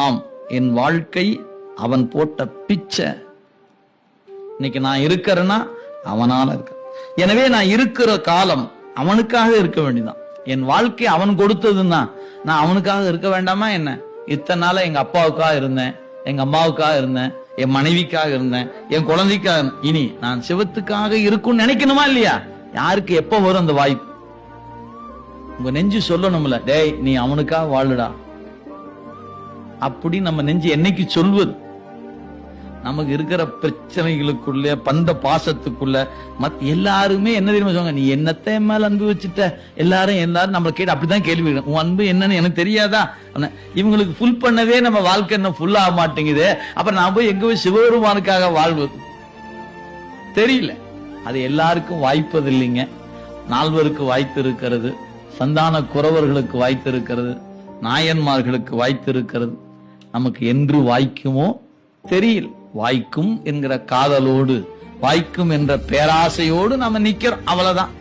ஆம், என் வாழ்க்கை அவன் போட்ட பிச்சை. இன்னைக்கு நான் இருக்கிறேன்னா அவனால இருக்க. எனவே நான் இருக்கிற காலம் அவனுக்காக இருக்க வேண்டியதான். என் வாழ்க்கை அவன் கொடுத்ததுன்னா நான் அவனுக்காக இருக்க வேண்டாமா என்ன? இத்தனை நாள எங்க அப்பாவுக்காக இருந்தேன், எங்க அம்மாவுக்காக இருந்தேன், என் மனைவிக்காக இருந்தேன், என் குழந்தைக்காக. இனி நான் சிவத்துக்காக இருக்கும்னு நினைக்கணுமா இல்லையா? யாருக்கு எப்ப வரும் அந்த வாய்ப்பு? உங்க நெஞ்சு சொல்லணும்ல, டேய் நீ அவனுக்காக வாழுடா அப்படி நம்ம நெஞ்சு என்னைக்கு சொல்வது? நமக்கு இருக்கிற பிரச்சனைகளுக்குள்ள பந்த பாசத்துக்குள்ள எல்லாருமே என்ன தெரியுமா சொல்லுவாங்க, நீ என்னத்தை மேல அன்பு வச்சுட்ட? எல்லாரும் நம்மளை கேட்டு அப்படிதான் கேள்வி, உன் அன்பு என்னன்னு எனக்கு தெரியாதா? இவங்களுக்கு ஃபுல் பண்ணவே நம்ம வாழ்க்கை என்ன ஃபுல் ஆக மாட்டேங்குது. அப்புறம் நான் போய் எங்க போய் சிவபெருமானுக்காக வாழ்வது? தெரியல. அது எல்லாருக்கும் வாய்ப்பது இல்லைங்க. நால்வருக்கு வாய்த்து இருக்கிறது, சந்தான குறவர்களுக்கு வாய்த்து இருக்கிறது, நாயன்மார்களுக்கு வாய்த்து இருக்கிறது. நமக்கு என்று வாய்க்குமோ தெரியல. வாய்க்கும் என்கிற காதலோடு, வாய்க்கும் என்ற பேராசையோடு நம்ம நிக்கிறோம், அவ்வளவுதான்.